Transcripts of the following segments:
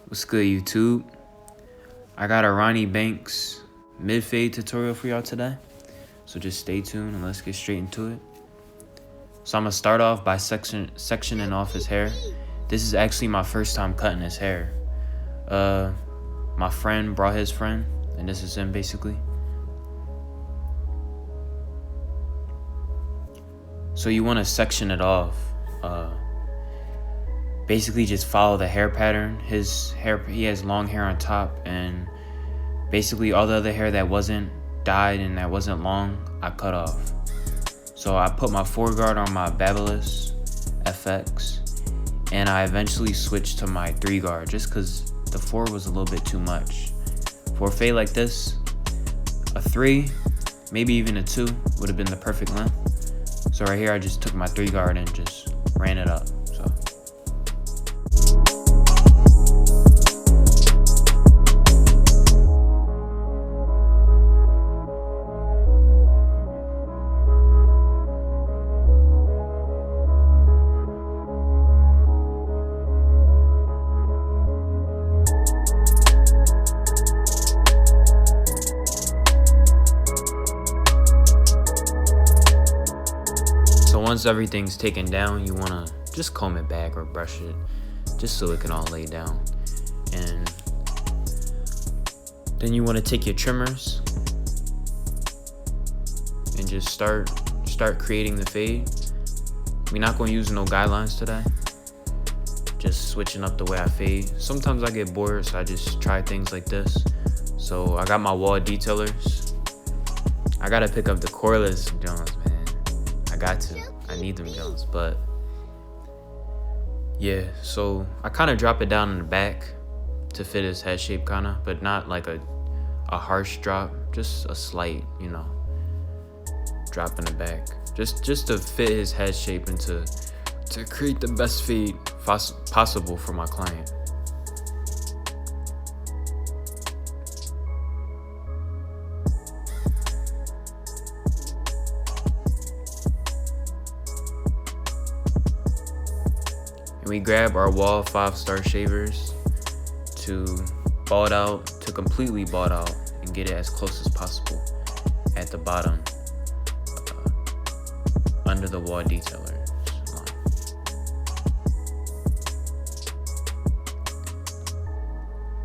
What's good, YouTube? I got a Ronnie Banks mid-fade tutorial for y'all today. So just stay tuned and let's get straight into it. So I'm gonna start off by sectioning off his hair. This is actually my first time cutting his hair. My friend brought his friend, and this is him basically. So you wanna section it off. Basically just follow the hair pattern. His hair, he has long hair on top, and basically all the other hair that wasn't dyed and that wasn't long, I cut off. So I put my 4-guard on my Babyliss FX, and I eventually switched to my 3-guard just because the 4 was a little bit too much. For a fade like this, a 3, maybe even a 2 would have been the perfect length. So right here I just took my 3-guard and just ran it up. So once everything's taken down, you want to just comb it back or brush it just so it can all lay down. And then you want to take your trimmers and just start creating the fade. We're not going to use no guidelines today, just switching up the way I fade. Sometimes I get bored, so I just try things like this. So I got my wall detailers. I gotta pick up the cordless Jones, man. I need them Jones, but yeah, so I kind of drop it down in the back to fit his head shape kind of, but not like a harsh drop, just a slight, drop in the back, just to fit his head shape and to create the best fade possible for my client. We grab our wall 5-star shavers to completely bald out and get it as close as possible at the bottom, under the wall detailer line.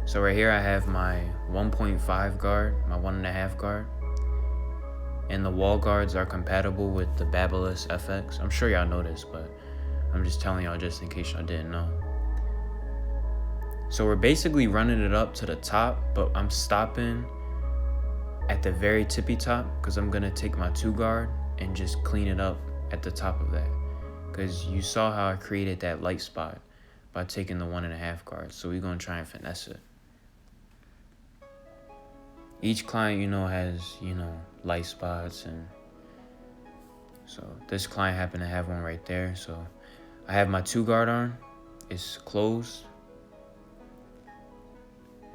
So right here I have my 1.5 guard, my 1.5 guard, and the wall guards are compatible with the Babyliss FX. I'm sure y'all know this, but I'm just telling y'all just in case y'all didn't know. So we're basically running it up to the top, but I'm stopping at the very tippy top because I'm gonna take my 2-guard and just clean it up at the top of that. Because you saw how I created that light spot by taking the 1.5 guard. So we're gonna try and finesse it. Each client, has, light spots, and so this client happened to have one right there. So I have my 2-guard on, it's closed,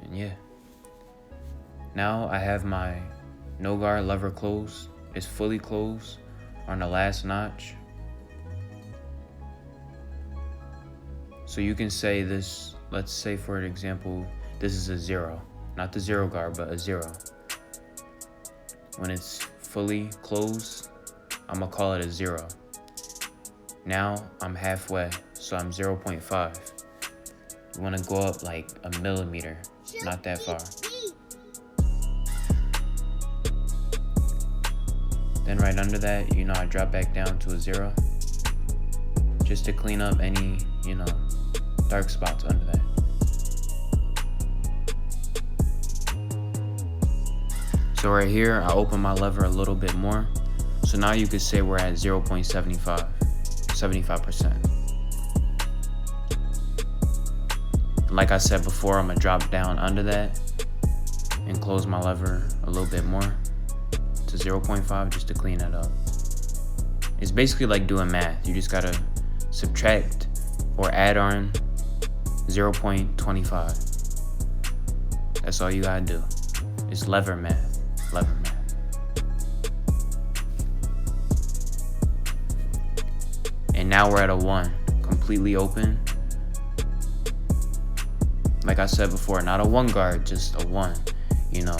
and yeah. Now I have my no-guard lever closed, it's fully closed on the last notch. So you can say this, let's say for example, this is a 0, not the 0-guard, but a 0. When it's fully closed, I'm gonna call it a 0. Now I'm halfway, so I'm 0.5. You want to go up like a millimeter, not that far. Then right under that, I drop back down to a 0, just to clean up any, dark spots under that. So right here, I open my lever a little bit more. So now you could say we're at 0.75. 75%. Like I said before, I'm gonna drop down under that and close my lever a little bit more to 0.5 just to clean it up. It's basically like doing math. You just gotta subtract or add on 0.25. That's all you gotta do. It's lever math. And now we're at a 1, completely open. Like I said before, not a one guard, just a one. You know,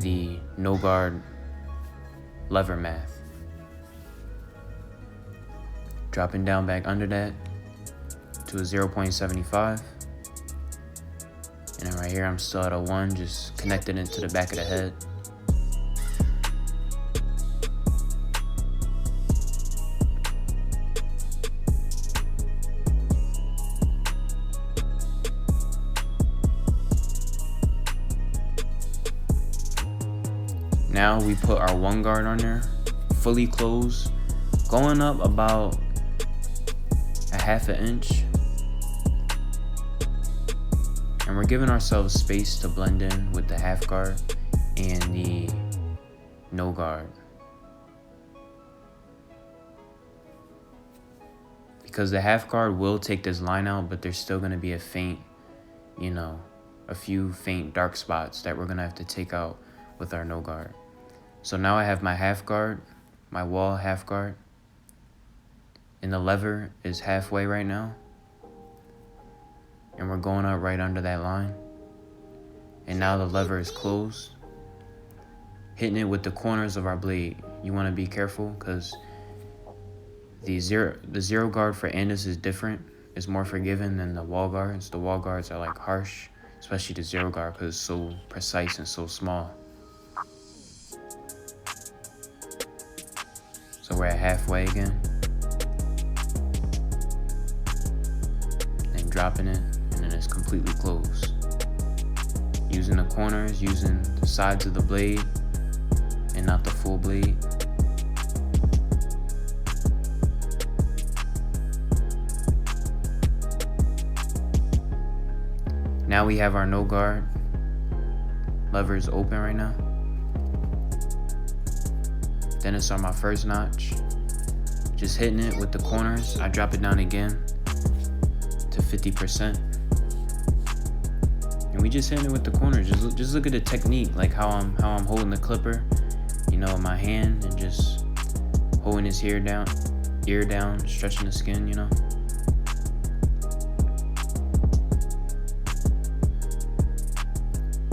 the no guard lever math. Dropping down back under that to a 0.75. And then right here, I'm still at a 1, just connecting it to the back of the head. Now we put our 1 guard on there, fully closed, going up about a 1/2 inch. And we're giving ourselves space to blend in with the 1/2 guard and the no guard. Because the 1/2 guard will take this line out, but there's still gonna be a faint, a few faint dark spots that we're gonna have to take out with our no guard. So now I have my 1/2 guard, my wall 1/2 guard, and the lever is halfway right now. And we're going up right under that line. And now the lever is closed. Hitting it with the corners of our blade. You want to be careful because the zero guard for Andis is different. It's more forgiving than the wall guards. The wall guards are like harsh, especially the 0 guard because it's so precise and so small. So we're at halfway again. And dropping it. And then it's completely closed. Using the corners, using the sides of the blade and not the full blade. Now we have our no guard. Lever is open right now. Then it's on my first notch. Just hitting it with the corners. I drop it down again to 50%. And we just hitting it with the corners. Just look at the technique, like how I'm holding the clipper, in my hand, and just holding his ear down, stretching the skin,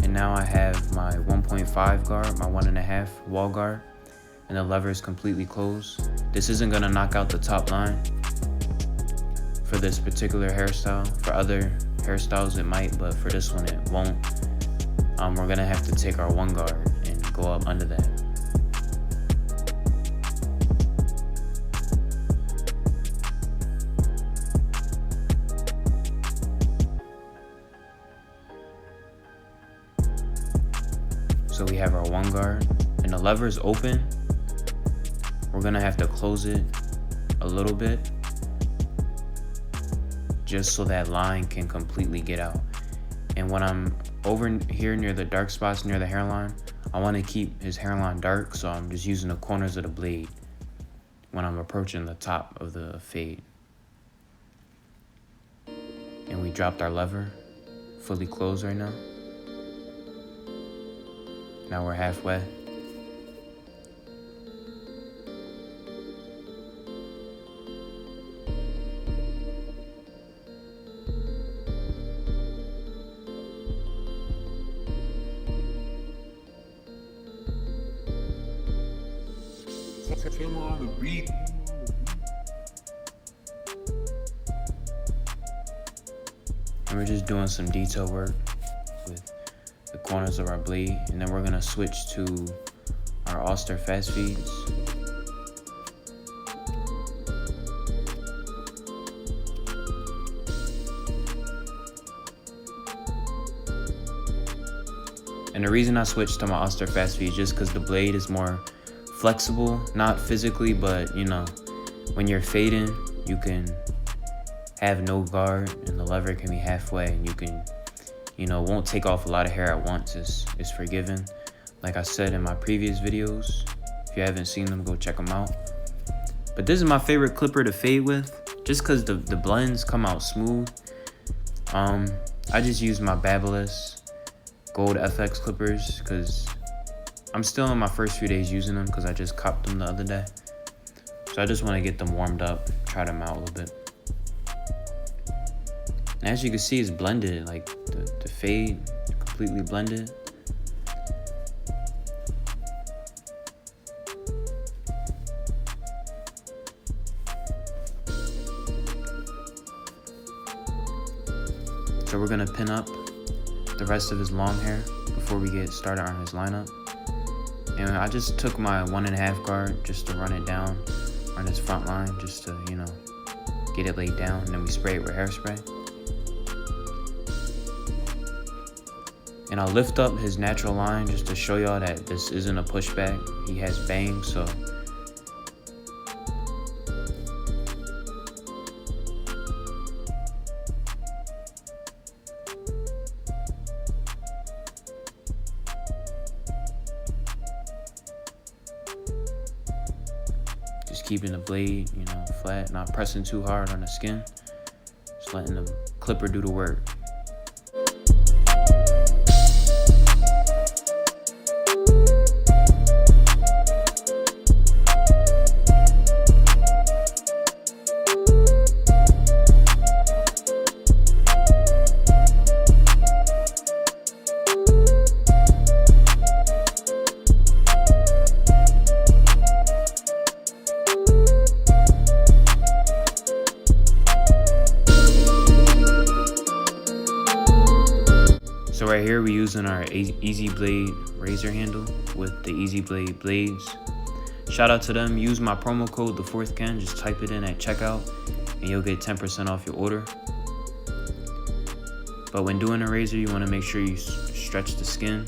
And now I have my 1.5 guard, my 1.5 wall guard, and the lever is completely closed. This isn't gonna knock out the top line for this particular hairstyle. For other hairstyles it might, but for this one it won't. We're gonna have to take our 1 guard and go up under that. So we have our 1 guard and the lever is open. We're gonna have to close it a little bit just so that line can completely get out. And when I'm over here near the dark spots near the hairline, I want to keep his hairline dark, so I'm just using the corners of the blade when I'm approaching the top of the fade. And we dropped our lever, fully closed right now. Now we're halfway. On the beat. And we're just doing some detail work with the corners of our blade, and then we're gonna switch to our Auster fast feeds. And the reason I switched to my Auster fast feed is just because the blade is more flexible, not physically, but when you're fading, you can have no guard and the lever can be halfway, and you can, won't take off a lot of hair at once. It's forgiving. Like I said in my previous videos, if you haven't seen them, go check them out. But this is my favorite clipper to fade with, just because the blends come out smooth. I just use my Babyliss Gold FX clippers because I'm still in my first few days using them because I just copped them the other day. So I just want to get them warmed up, try them out a little bit. And as you can see, it's blended, like the fade completely blended. So we're gonna pin up the rest of his long hair before we get started on his lineup. And I just took my 1.5 guard just to run it down on his front line, just to, you know, get it laid down, and then we spray it with hairspray. And I'll lift up his natural line just to show y'all that this isn't a pushback. He has bangs, so just keeping the blade, you know, flat, not pressing too hard on the skin. Just letting the clipper do the work. So right here we're using our Easy Blade razor handle with the Easy Blade blades. Shout out to them. Use my promo code the4thken. Just type it in at checkout and you'll get 10% off your order. But when doing a razor, you want to make sure you stretch the skin,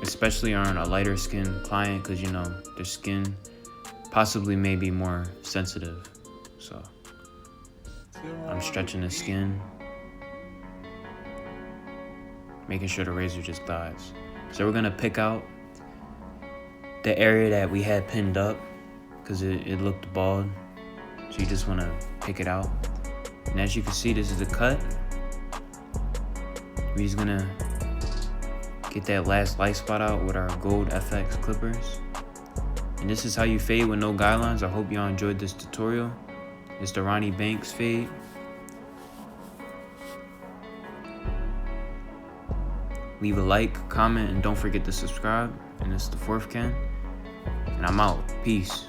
especially on a lighter skin client, because you know their skin possibly may be more sensitive. So I'm stretching the skin, making sure the razor just glides. So we're gonna pick out the area that we had pinned up because it looked bald. So you just wanna pick it out. And as you can see, this is the cut. We're just gonna get that last light spot out with our gold FX clippers. And this is how you fade with no guidelines. I hope y'all enjoyed this tutorial. It's the Ronnie Banks fade. Leave a like, comment, and don't forget to subscribe. And it's the 4thken. And I'm out. Peace.